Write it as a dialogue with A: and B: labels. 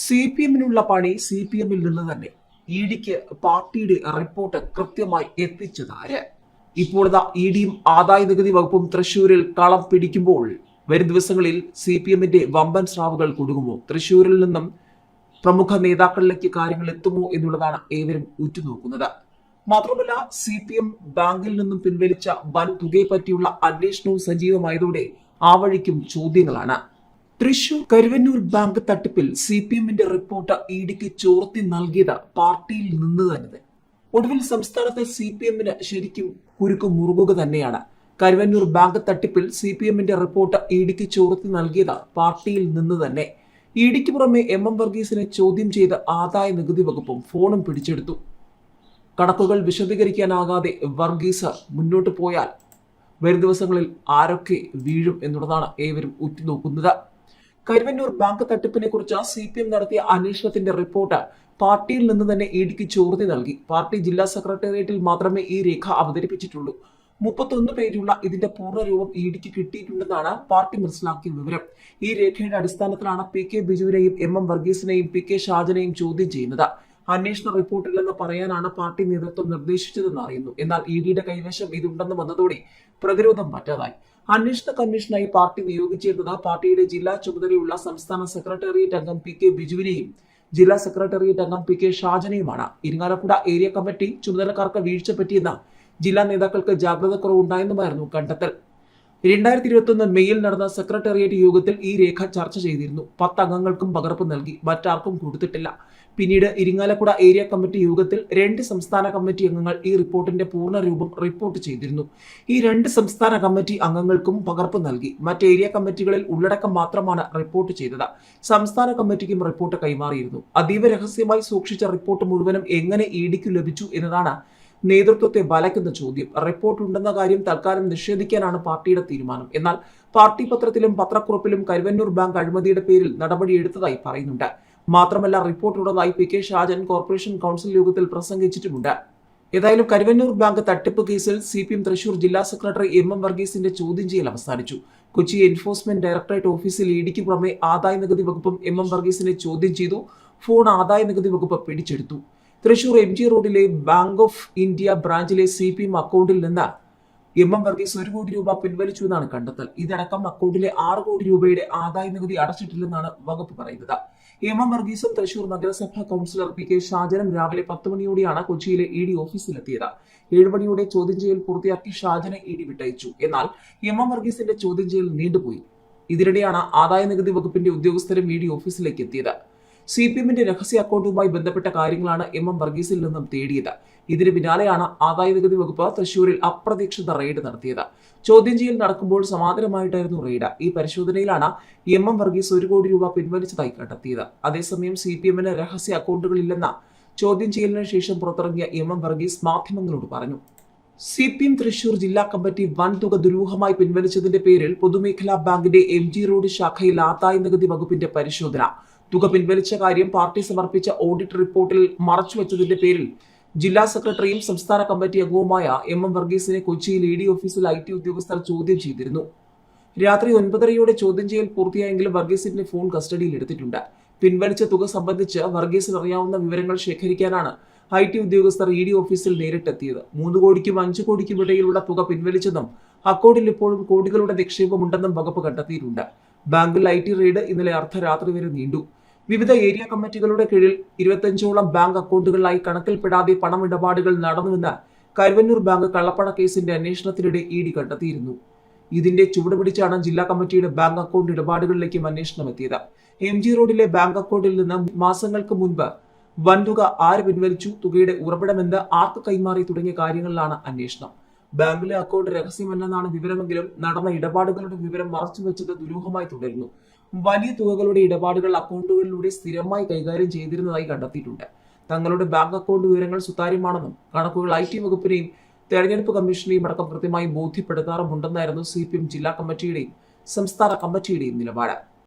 A: CPM-നുള്ള പണി CPM-ൽ നിന്ന് തന്നെ. ഇഡിക്ക് പാർട്ടിയുടെ റിപ്പോർട്ട് കൃത്യമായി എത്തിച്ചതാര്? ഇപ്പോഴത്തെ ഇഡിയും ആദായ നികുതി വകുപ്പും തൃശൂരിൽ കളം പിടിക്കുമ്പോൾ വരും ദിവസങ്ങളിൽ CPM-ന്റെ വമ്പൻ സ്രാവുകൾ കുടുങ്ങുമോ? തൃശൂരിൽ നിന്നും പ്രമുഖ നേതാക്കളിലേക്ക് കാര്യങ്ങൾ എത്തുമോ എന്നുള്ളതാണ് ഏവരും ഉറ്റുനോക്കുന്നത്. മാത്രമല്ല, CPM ബാങ്കിൽ നിന്നും പിൻവലിച്ച വൻ തുകയെ പറ്റിയുള്ള അന്വേഷണവും സജീവമായതോടെ ആ വഴിക്കും ചോദ്യങ്ങളാണ്. തൃശൂർ കരുവന്നൂർ ബാങ്ക് തട്ടിപ്പിൽ CPM-ന്റെ റിപ്പോർട്ട് ഇഡിക്ക് ചോർത്തി നൽകിയത് പാർട്ടിയിൽ നിന്ന് തന്നെ. ഒടുവിൽ സംസ്ഥാനത്തെ CPM-ന് ശരിക്കും കുരുക്ക് മുറുകുക തന്നെയാണ്. കരുവന്നൂർ ബാങ്ക് തട്ടിപ്പിൽ CPM-ന്റെ റിപ്പോർട്ട് ഇഡിക്ക് ചോർത്തി നൽകിയത് പാർട്ടിയിൽ നിന്ന് തന്നെ. ഇഡിക്ക് പുറമെ MM വർഗീസിനെ ചോദ്യം ചെയ്ത് ആദായ നികുതി വകുപ്പും ഫോണും പിടിച്ചെടുത്തു. കണക്കുകൾ വിശദീകരിക്കാനാകാതെ വർഗീസ് മുന്നോട്ട് പോയാൽ വരും ദിവസങ്ങളിൽ ആരൊക്കെ വീഴും എന്നുള്ളതാണ് ഏവരും ഉറ്റുനോക്കുന്നത്. കരുവന്നൂർ ബാങ്ക് തട്ടിപ്പിനെ കുറിച്ച് CPM നടത്തിയ അന്വേഷണത്തിന്റെ റിപ്പോർട്ട് പാർട്ടിയിൽ നിന്ന് തന്നെ ഇഡിക്ക് ചോർത്തി നൽകി. പാർട്ടി ജില്ലാ സെക്രട്ടേറിയറ്റിൽ മാത്രമേ ഈ രേഖ അവതരിപ്പിച്ചിട്ടുള്ളൂ. 31 പേജുള്ള ഇതിന്റെ പൂർണ്ണരൂപം ഇഡിക്ക് കിട്ടിയിട്ടുണ്ടെന്നാണ് പാർട്ടി മനസ്സിലാക്കിയ വിവരം. ഈ രേഖയുടെ അടിസ്ഥാനത്തിലാണ് PK ബിജുവിനെയും MM വർഗീസിനെയും PK ഷാജനെയും ചോദ്യം ചെയ്യുന്നത്. അന്വേഷണ റിപ്പോർട്ടില്ലെന്ന് പറയാനാണ് പാർട്ടി നേതൃത്വം നിർദ്ദേശിച്ചതെന്ന് അറിയുന്നു. എന്നാൽ ഇഡിയുടെ കൈവശം ഇതുണ്ടെന്ന് വന്നതോടെ പ്രതിരോധം പറ്റാതായി. അന്വേഷണ കമ്മീഷനായി പാർട്ടി നിയോഗിച്ചിരുന്നത് പാർട്ടിയുടെ ജില്ലാ ചുമതലയുള്ള സംസ്ഥാന സെക്രട്ടേറിയറ്റ് അംഗം PK ബിജുവിനെയും ജില്ലാ സെക്രട്ടേറിയറ്റ് അംഗം PK ഷാജനെയുമാണ്. ഇരിങ്ങാലക്കുട ഏരിയ കമ്മിറ്റി ചുമതലക്കാർക്ക് വീഴ്ച പറ്റിയെന്ന ജില്ലാ നേതാക്കൾക്ക് ജാഗ്രത കുറവുണ്ടായെന്നുമായിരുന്നു കണ്ടെത്തൽ. 2021 മെയ്യിൽ നടന്ന സെക്രട്ടേറിയറ്റ് യോഗത്തിൽ ഈ രേഖ ചർച്ച ചെയ്തിരുന്നു. 10 അംഗങ്ങൾക്കും പകർപ്പ് നൽകി, മറ്റാർക്കും കൊടുത്തിട്ടില്ല. പിന്നീട് ഇരിങ്ങാലക്കുട ഏരിയ കമ്മിറ്റി യോഗത്തിൽ 2 സംസ്ഥാന കമ്മിറ്റി അംഗങ്ങൾ ഈ റിപ്പോർട്ടിന്റെ പൂർണ്ണ രൂപം റിപ്പോർട്ട് ചെയ്തിരുന്നു. ഈ 2 സംസ്ഥാന കമ്മിറ്റി അംഗങ്ങൾക്കും പകർപ്പ് നൽകി. മറ്റ് ഏരിയ കമ്മിറ്റികളിൽ ഉള്ളടക്കം മാത്രമാണ് റിപ്പോർട്ട് ചെയ്തത്. സംസ്ഥാന കമ്മിറ്റിക്കും റിപ്പോർട്ട് കൈമാറിയിരുന്നു. അതീവ രഹസ്യമായി സൂക്ഷിച്ച റിപ്പോർട്ട് മുഴുവനും എങ്ങനെ ഇഡിക്ക് ലഭിച്ചു എന്നതാണ് നേതൃത്വത്തെ വലയ്ക്കുന്ന ചോദ്യം. റിപ്പോർട്ട് ഉണ്ടെന്ന കാര്യം തൽക്കാലം നിഷേധിക്കാനാണ് പാർട്ടിയുടെ തീരുമാനം. എന്നാൽ പാർട്ടി പത്രത്തിലും പത്രക്കുറിപ്പിലും കരുവന്നൂർ ബാങ്ക് അഴിമതിയുടെ പേരിൽ നടപടിയെടുത്തതായി പറയുന്നുണ്ട്. മാത്രമല്ല, റിപ്പോർട്ടുള്ളതായി PK ഷാജൻ കോർപ്പറേഷൻ കൗൺസിൽ യോഗത്തിൽ പ്രസംഗിച്ചിട്ടുമുണ്ട്. ഏതായാലും കരുവന്നൂർ ബാങ്ക് തട്ടിപ്പ് കേസിൽ CPM തൃശൂർ ജില്ലാ സെക്രട്ടറി MM വർഗീസിന്റെ ചോദ്യം ചെയ്യൽ അവസാനിച്ചു. കൊച്ചി എൻഫോഴ്സ്മെന്റ് ഡയറക്ടറേറ്റ് ഓഫീസിൽ ഇഡിക്ക് പുറമെ ആദായ നികുതി വകുപ്പും MM വർഗീസിനെ ചോദ്യം ചെയ്തു. ഫോൺ ആദായ നികുതി വകുപ്പ് പിടിച്ചെടുത്തു. തൃശൂർ MG റോഡിലെ ബാങ്ക് ഓഫ് ഇന്ത്യ ബ്രാഞ്ചിലെ CPM അക്കൗണ്ടിൽ നിന്ന് MM വർഗീസ് 1 കോടി രൂപ പിൻവലിച്ചു എന്നാണ് കണ്ടെത്തൽ. ഇതടക്കം അക്കൗണ്ടിലെ 6 കോടി രൂപയുടെ ആദായ നികുതി അടച്ചിട്ടില്ലെന്നാണ് വകുപ്പ് പറയുന്നത്. MM വർഗീസും തൃശൂർ നഗരസഭാ കൗൺസിലർ PK ഷാജനും രാവിലെ 10 മണിയോടെയാണ് കൊച്ചിയിലെ ED ഓഫീസിലെത്തിയത്. 7 മണിയോടെ ചോദ്യം ചെയ്യൽ പൂർത്തിയാക്കി ഷാജനെ ED വിട്ടയച്ചു. എന്നാൽ MM വർഗീസിന്റെ ചോദ്യം ചെയ്യൽ നീണ്ടുപോയി. ഇതിനിടെയാണ് ആദായ നികുതി വകുപ്പിന്റെ ഉദ്യോഗസ്ഥരും ED ഓഫീസിലേക്ക് എത്തിയത്. CPM-ന്റെ രഹസ്യ അക്കൗണ്ടുമായി ബന്ധപ്പെട്ട കാര്യങ്ങളാണ് MM വർഗീസിൽ നിന്നും തേടിയത്. ഇതിന് പിന്നാലെയാണ് ആദായ നികുതി വകുപ്പ് തൃശൂരിൽ അപ്രതീക്ഷിത റെയ്ഡ് നടത്തിയത്. ചോദ്യം ചെയ്യൽ നടക്കുമ്പോൾ സമാന്തരമായിട്ടായിരുന്നു റെയ്ഡ്. ഈ പരിശോധനയിലാണ് MM വർഗീസ് 1 കോടി രൂപ പിൻവലിച്ചതായി കണ്ടെത്തിയത്. അതേസമയം CPM-ന് രഹസ്യ അക്കൗണ്ടുകളില്ലെന്ന ചോദ്യം ചെയ്യലിന് ശേഷം പുറത്തിറങ്ങിയ MM വർഗീസ് മാധ്യമങ്ങളോട് പറഞ്ഞു. CPM തൃശൂർ ജില്ലാ കമ്മിറ്റി വൻ തുക ദുരൂഹമായി പിൻവലിച്ചതിന്റെ പേരിൽ പൊതുമേഖലാ ബാങ്കിന്റെ MG റോഡ് ശാഖയിൽ ആദായ നികുതി വകുപ്പിന്റെ പരിശോധന. തുക പിൻവലിച്ച കാര്യം പാർട്ടി സമർപ്പിച്ച ഓഡിറ്റ് റിപ്പോർട്ടിൽ മറച്ചുവെച്ചതിന്റെ പേരിൽ ജില്ലാ സെക്രട്ടറിയും സംസ്ഥാന കമ്മിറ്റി അംഗവുമായ MM വർഗീസിനെ കൊച്ചിയിൽ ED ഓഫീസിൽ IT ഉദ്യോഗസ്ഥർ ചോദ്യം ചെയ്തിരുന്നു. രാത്രി 9:30 ചോദ്യം ചെയ്യൽ പൂർത്തിയായെങ്കിലും വർഗീസിന്റെ ഫോൺ കസ്റ്റഡിയിൽ എടുത്തിട്ടുണ്ട്. പിൻവലിച്ച തുക സംബന്ധിച്ച് വർഗീസിന് അറിയാവുന്ന വിവരങ്ങൾ ശേഖരിക്കാനാണ് IT ഉദ്യോഗസ്ഥർ ED ഓഫീസിൽ നേരിട്ടെത്തിയത്. 3 കോടിക്കും 5 കോടിക്കും ഇടയിലുള്ള തുക പിൻവലിച്ചെന്നും അക്കൗണ്ടിൽ ഇപ്പോഴും കോടികളുടെ നിക്ഷേപമുണ്ടെന്നും വകുപ്പ് കണ്ടെത്തിയിട്ടുണ്ട്. ബാങ്കിൽ IT റെയ്ഡ് ഇന്നലെ അർദ്ധരാത്രി വരെ നീണ്ടു. വിവിധ ഏരിയ കമ്മിറ്റികളുടെ കീഴിൽ 25ഓളം ബാങ്ക് അക്കൗണ്ടുകളിലായി കണക്കിൽപ്പെടാതെ പണമിടപാടുകൾ നടന്നുവെന്ന് കരുവന്നൂർ ബാങ്ക് കള്ളപ്പണ കേസിന്റെ അന്വേഷണത്തിനിടെ ED കണ്ടെത്തിയിരുന്നു. ഇതിന്റെ ചുവട് പിടിച്ചാണ് ജില്ലാ കമ്മിറ്റിയുടെ ബാങ്ക് അക്കൗണ്ട് ഇടപാടുകളിലേക്കും അന്വേഷണം എത്തിയത്. MG റോഡിലെ ബാങ്ക് അക്കൗണ്ടിൽ നിന്ന് മാസങ്ങൾക്ക് മുൻപ് വൻതുക ആര് പിൻവലിച്ചു, തുകയുടെ ഉറവിടമെന്ത്, ആർക്ക് കൈമാറി തുടങ്ങിയ കാര്യങ്ങളിലാണ് അന്വേഷണം. ബാങ്കിലെ അക്കൗണ്ട് രഹസ്യമല്ലെന്നാണ് വിവരമെങ്കിലും നടന്ന ഇടപാടുകളുടെ വിവരം മറച്ചുവെച്ചത് ദുരൂഹമായി തുടരുന്നു. വലിയ തുകകളുടെ ഇടപാടുകൾ അക്കൗണ്ടുകളിലൂടെ സ്ഥിരമായി കൈകാര്യം ചെയ്തിരുന്നതായി കണ്ടെത്തിയിട്ടുണ്ട്. തങ്ങളുടെ ബാങ്ക് അക്കൗണ്ട് വിവരങ്ങൾ സുതാര്യമാണെന്നും കണക്കുകൾ IT വകുപ്പിനെയും തെരഞ്ഞെടുപ്പ് കമ്മീഷനെയും അടക്കം കൃത്യമായി ബോധ്യപ്പെടുത്താറുമുണ്ടെന്നായിരുന്നു CPM ജില്ലാ കമ്മിറ്റിയുടെയും സംസ്ഥാന കമ്മിറ്റിയുടെയും നിലപാട്.